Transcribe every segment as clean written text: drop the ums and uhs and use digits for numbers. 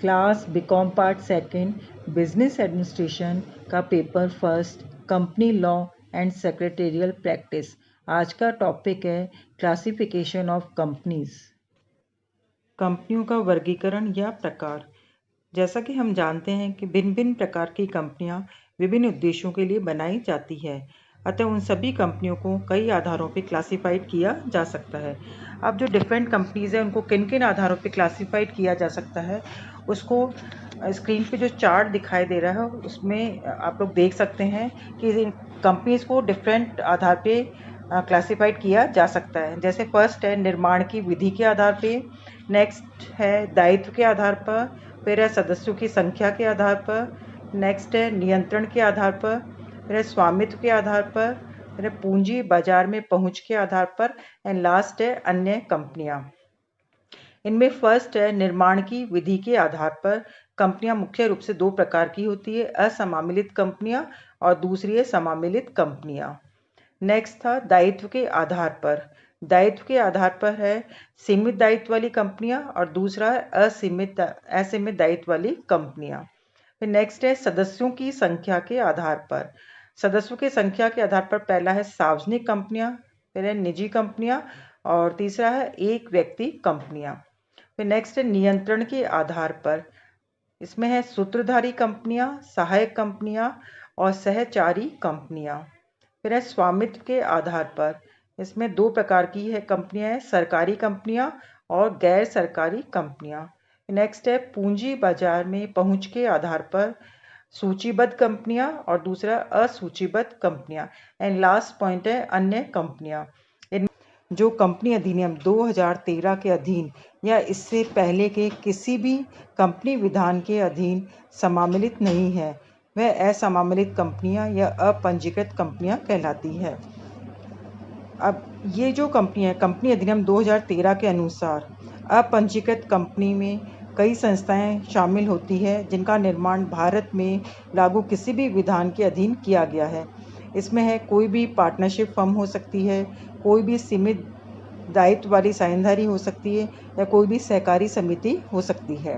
Class BCom part second business administration का paper first company law and secretarial practice. आज का topic है classification of companies. कंपनियों का वर्गीकरण या प्रकार। जैसा कि हम जानते हैं कि भिन्न भिन्न प्रकार की कंपनियां विभिन्न उद्देश्यों के लिए बनाई जाती है, अतः उन सभी कंपनियों को कई आधारों पर क्लासिफाइड किया जा सकता है। अब जो डिफरेंट कंपनीज हैं उनको किन किन आधारों पर क्लासिफाइड किया जा सकता है उसको स्क्रीन पे जो चार्ट दिखाई दे रहा है उसमें आप लोग देख सकते हैं कि कंपनीज को डिफरेंट आधार पे क्लासिफाइड किया जा सकता है। जैसे फर्स्ट है निर्माण की विधि के आधार पे, नेक्स्ट है दायित्व के आधार पर, फिर है सदस्यों की संख्या के आधार पर, नेक्स्ट है नियंत्रण के आधार पर, फिर है स्वामित्व के आधार पर, फिर है पूंजी बाजार में पहुंच के आधार पर, एंड लास्ट है अन्य कंपनियां। इनमें फर्स्ट है निर्माण की विधि के आधार पर। कंपनियां मुख्य रूप से दो प्रकार की होती है, असमामिलित कंपनियां और दूसरी है समामिलित कंपनियां। नेक्स्ट था दायित्व के आधार पर। दायित्व के आधार पर है सीमित दायित्व वाली कंपनियां और दूसरा है असीमित दायित्व वाली कंपनियां। फिर नेक्स्ट है सदस्यों की संख्या के आधार पर। सदस्यों की संख्या के आधार पर पहला है सार्वजनिक कंपनियां, फिर है निजी कंपनियां और तीसरा है एक व्यक्ति कंपनियां। फिर नेक्स्ट है नियंत्रण के आधार पर। इसमें है सूत्रधारी कंपनियां, सहायक कंपनियां और सहचारी कंपनियां। फिर है स्वामित्व के आधार पर। इसमें दो प्रकार की है कंपनियां हैं, सरकारी कंपनियां और गैर सरकारी कंपनियां। नेक्स्ट है पूंजी बाजार में पहुंच के आधार पर, सूचीबद्ध कंपनियां और दूसरा असूचीबद्ध कंपनियां। एंड लास्ट पॉइंट है अन्य कंपनियां। जो कंपनी अधिनियम 2013 के अधीन या इससे पहले के किसी भी कंपनी विधान के अधीन समामिलित नहीं है, वह असमामिलित कंपनियां या अपंजीकृत कंपनियां कहलाती है। अब ये जो कंपनी है, कंपनी अधिनियम 2013 के अनुसार अपंजीकृत कंपनी में कई संस्थाएं शामिल होती है जिनका निर्माण भारत में लागू किसी भी विधान के अधीन किया गया है। इसमें है कोई भी पार्टनरशिप फर्म हो सकती है, कोई भी सीमित दायित्व वाली साझेदारी हो सकती है या कोई भी सहकारी समिति हो सकती है।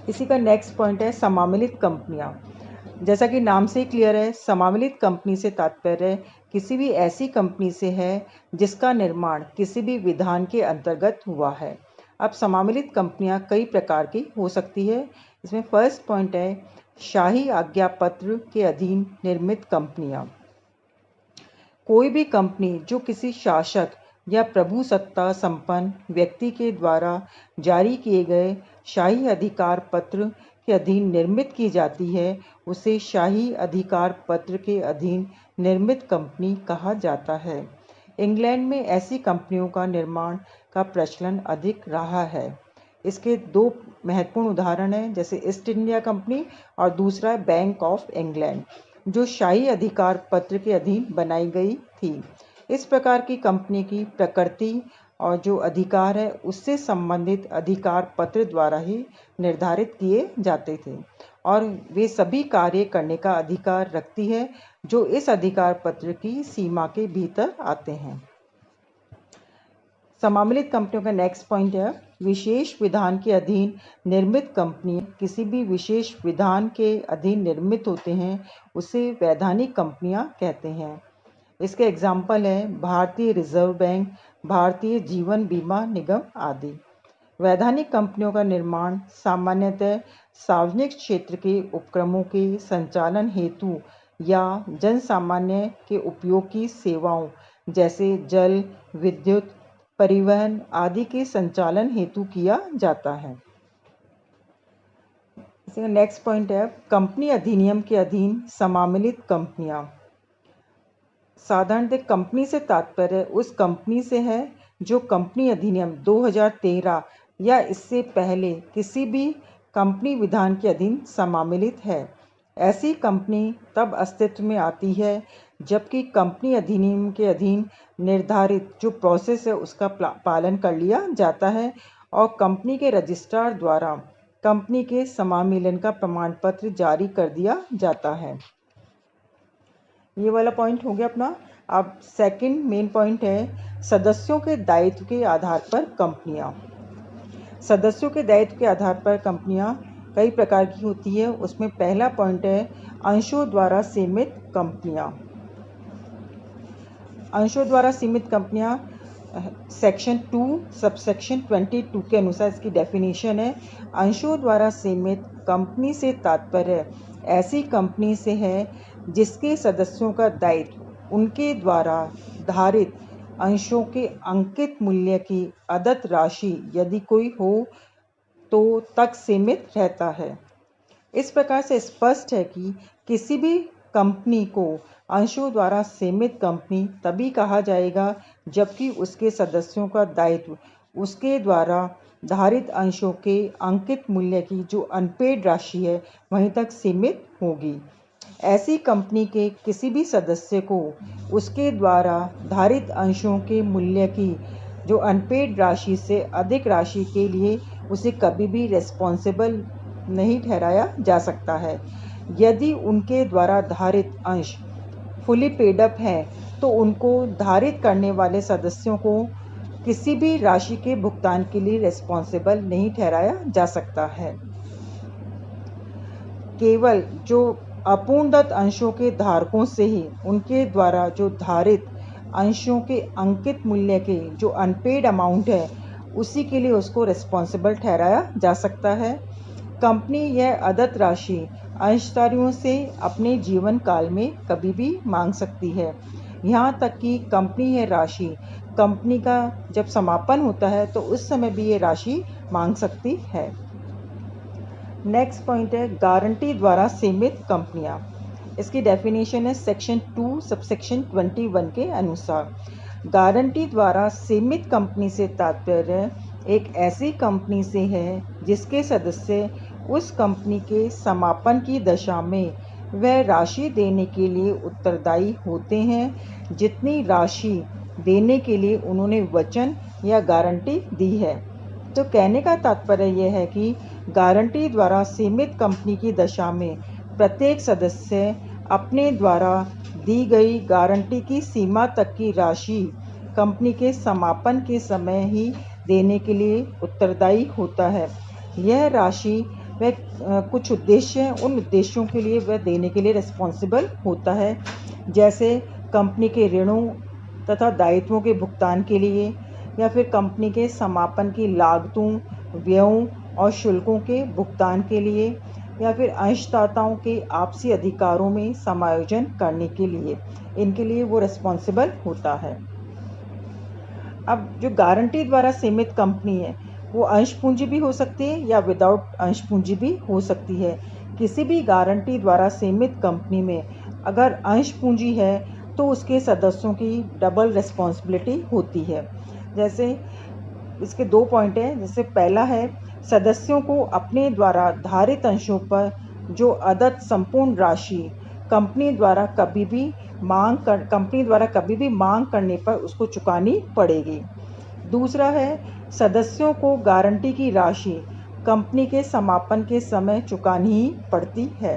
इसी का नेक्स्ट पॉइंट है समामिलित कंपनियां। जैसा कि नाम से ही क्लियर है, समामिलित कंपनी से तात्पर्य किसी भी ऐसी कंपनी से है जिसका निर्माण किसी भी विधान के अंतर्गत हुआ है। अब समामिलित कंपनियां कई प्रकार की हो सकती है। इसमें फर्स्ट पॉइंट है शाही आज्ञा पत्र के अधीन निर्मित कंपनियां। कोई भी कंपनी जो किसी शासक या प्रभुसत्ता संपन्न व्यक्ति के द्वारा जारी किए गए शाही अधिकार पत्र के अधीन निर्मित की जाती है, उसे शाही अधिकार पत्र के अधीन निर्मित कंपनी कहा जाता है। इंग्लैंड में ऐसी कंपनियों का निर्माण का प्रचलन अधिक रहा है। इसके दो महत्वपूर्ण उदाहरण हैं, जैसे ईस्ट इंडिया कंपनी और दूसरा बैंक ऑफ इंग्लैंड, जो शाही अधिकार पत्र के अधीन बनाई गई थी। इस प्रकार की कंपनी की प्रकृति और जो अधिकार है उससे संबंधित अधिकार पत्र द्वारा ही निर्धारित किए जाते थे और वे सभी कार्य करने का अधिकार रखती है जो इस अधिकार पत्र की सीमा के भीतर आते हैं। समामिलित कंपनियों का नेक्स्ट पॉइंट है विशेष विधान के अधीन निर्मित कंपनी किसी भी विशेष विधान के अधीन निर्मित होते हैं उसे वैधानिक कंपनियां कहते हैं। इसके एग्जाम्पल हैं भारतीय रिजर्व बैंक, भारतीय जीवन बीमा निगम आदि। वैधानिक कंपनियों का निर्माण सामान्यतः सार्वजनिक क्षेत्र के उपक्रमों के संचालन हेतु या जन सामान्य के उपयोग की सेवाओं जैसे जल, विद्युत, परिवहन आदि के संचालन हेतु किया जाता है। नेक्स्ट पॉइंट है कंपनी अधिनियम के अधीन समामिलित कंपनियां। साधारणतः कंपनी से तात्पर्य उस कंपनी से है जो कंपनी अधिनियम 2013 या इससे पहले किसी भी कंपनी विधान के अधीन समामिलित है। ऐसी कंपनी तब अस्तित्व में आती है जबकि कंपनी अधिनियम के अधीन निर्धारित जो प्रोसेस है उसका पालन कर लिया जाता है और कंपनी के रजिस्ट्रार द्वारा कंपनी के समामिलन का प्रमाण पत्र जारी कर दिया जाता है। ये वाला पॉइंट हो गया अपना। अब सेकंड मेन पॉइंट है सदस्यों के दायित्व के आधार पर कंपनियां। सदस्यों के दायित्व के आधार पर कंपनियां कई प्रकार की होती है। उसमें पहला पॉइंट है अंशों द्वारा सीमित कंपनियां। अंशों द्वारा सीमित कंपनियां सेक्शन 2 सबसेक्शन 22 के अनुसार इसकी डेफिनेशन है। अंशों द्वारा सीमित कंपनी से तात्पर्य ऐसी कंपनी से है जिसके सदस्यों का दायित्व उनके द्वारा धारित अंशों के अंकित मूल्य की अदद राशि यदि कोई हो तो तक सीमित रहता है। इस प्रकार से स्पष्ट है कि किसी भी कंपनी को अंशों द्वारा सीमित कंपनी तभी कहा जाएगा जबकि उसके सदस्यों का दायित्व उसके द्वारा धारित अंशों के अंकित मूल्य की जो अनपेड राशि है वहीं तक सीमित होगी। ऐसी कंपनी के किसी भी सदस्य को उसके द्वारा धारित अंशों के मूल्य की जो अनपेड राशि से अधिक राशि के लिए उसे कभी भी रिस्पॉन्सिबल नहीं ठहराया जा सकता है। यदि उनके द्वारा धारित अंश फुली पेड अप हैं तो उनको धारित करने वाले सदस्यों को किसी भी राशि के भुगतान के लिए रिस्पॉन्सिबल नहीं ठहराया जा सकता है। केवल जो अपूर्णदत्त अंशों के धारकों से ही उनके द्वारा जो धारित अंशों के अंकित मूल्य के जो अनपेड अमाउंट है उसी के लिए उसको रिस्पॉन्सिबल ठहराया जा सकता है। कंपनी यह अदद राशि अंशधारियों से अपने जीवन काल में कभी भी मांग सकती है। यहाँ तक कि कंपनी यह राशि कंपनी का जब समापन होता है तो उस समय भी ये राशि मांग सकती है। नेक्स्ट पॉइंट है गारंटी द्वारा सीमित कंपनियां। इसकी डेफिनेशन है सेक्शन 2 सबसेक्शन 21 के अनुसार। गारंटी द्वारा सीमित कंपनी से तात्पर्य एक ऐसी कंपनी से है जिसके सदस्य उस कंपनी के समापन की दशा में वह राशि देने के लिए उत्तरदायी होते हैं जितनी राशि देने के लिए उन्होंने वचन या गारंटी दी है। तो कहने का तात्पर्य यह है कि गारंटी द्वारा सीमित कंपनी की दशा में प्रत्येक सदस्य अपने द्वारा दी गई गारंटी की सीमा तक की राशि कंपनी के समापन के समय ही देने के लिए उत्तरदायी होता है। यह राशि वह कुछ उद्देश्य उन उद्देश्यों के लिए वह देने के लिए रिस्पॉन्सिबल होता है, जैसे कंपनी के ऋणों तथा दायित्वों के भुगतान के लिए या फिर कंपनी के समापन की लागतों, व्ययों और शुल्कों के भुगतान के लिए या फिर अंशदाताओं के आपसी अधिकारों में समायोजन करने के लिए इनके लिए वो रिस्पॉन्सिबल होता है। अब जो गारंटी द्वारा सीमित कंपनी है वो अंश पूंजी भी हो सकती है या विदाउट अंश पूंजी भी हो सकती है। किसी भी गारंटी द्वारा सीमित कंपनी में अगर अंश पूंजी है तो उसके सदस्यों की डबल रिस्पॉन्सिबिलिटी होती है। जैसे इसके 2 पॉइंट हैं। जैसे पहला है सदस्यों को अपने द्वारा धारित अंशों पर जो अदद संपूर्ण राशि कंपनी द्वारा कभी भी मांग करने पर उसको चुकानी पड़ेगी। दूसरा है सदस्यों को गारंटी की राशि कंपनी के समापन के समय चुकानी ही पड़ती है।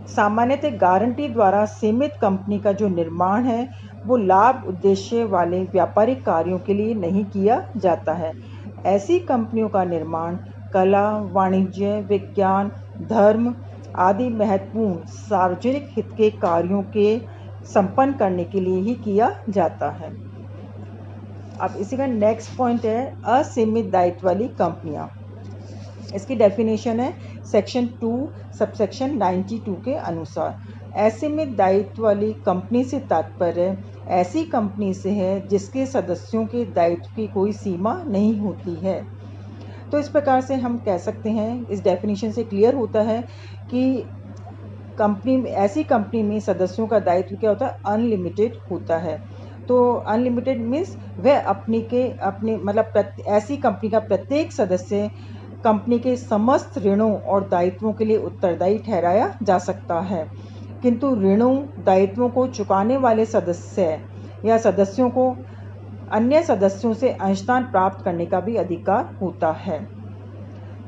सामान्यतः गारंटी द्वारा सीमित कंपनी का जो निर्माण है वो लाभ उद्देश्य वाले व्यापारिक कार्यों के लिए नहीं किया जाता है। ऐसी कंपनियों का निर्माण कला, वाणिज्य, विज्ञान, धर्म आदि महत्वपूर्ण सार्वजनिक हित के कार्यों के संपन्न करने के लिए ही किया जाता है। अब इसी का नेक्स्ट पॉइंट है असीमित दायित्व वाली कंपनियां। इसकी डेफिनेशन है सेक्शन 2 सबसेक्शन 92 के अनुसार। असीमित दायित्व वाली कंपनी से तात्पर्य ऐसी कंपनी से है जिसके सदस्यों के दायित्व की कोई सीमा नहीं होती है। तो इस प्रकार से हम कह सकते हैं, इस डेफिनेशन से क्लियर होता है कि ऐसी कंपनी में सदस्यों का दायित्व क्या होता है, अनलिमिटेड होता है। तो अनलिमिटेड मीन्स वह ऐसी कंपनी का प्रत्येक सदस्य कंपनी के समस्त ऋणों और दायित्वों के लिए उत्तरदायी ठहराया जा सकता है, किंतु ऋणों दायित्वों को चुकाने वाले सदस्य या सदस्यों को अन्य सदस्यों से अंशदान प्राप्त करने का भी अधिकार होता है।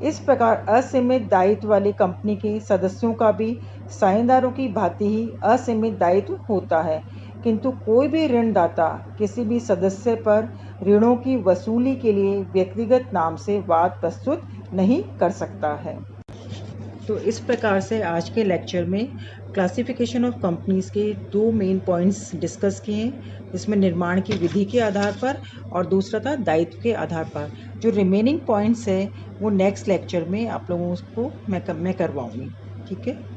इस प्रकार असीमित दायित्व वाली कंपनी के सदस्यों का भी साझेदारों की भांति ही असीमित दायित्व होता है, किंतु कोई भी ऋणदाता किसी भी सदस्य पर ऋणों की वसूली के लिए व्यक्तिगत नाम से वाद प्रस्तुत नहीं कर सकता है। तो इस प्रकार से आज के लेक्चर में क्लासिफिकेशन ऑफ कंपनीज के 2 मेन पॉइंट्स डिस्कस किए हैं, इसमें निर्माण की विधि के आधार पर और दूसरा था दायित्व के आधार पर। जो रिमेनिंग पॉइंट्स है वो नेक्स्ट लेक्चर में आप लोगों को मैं करवाऊंगी। ठीक है।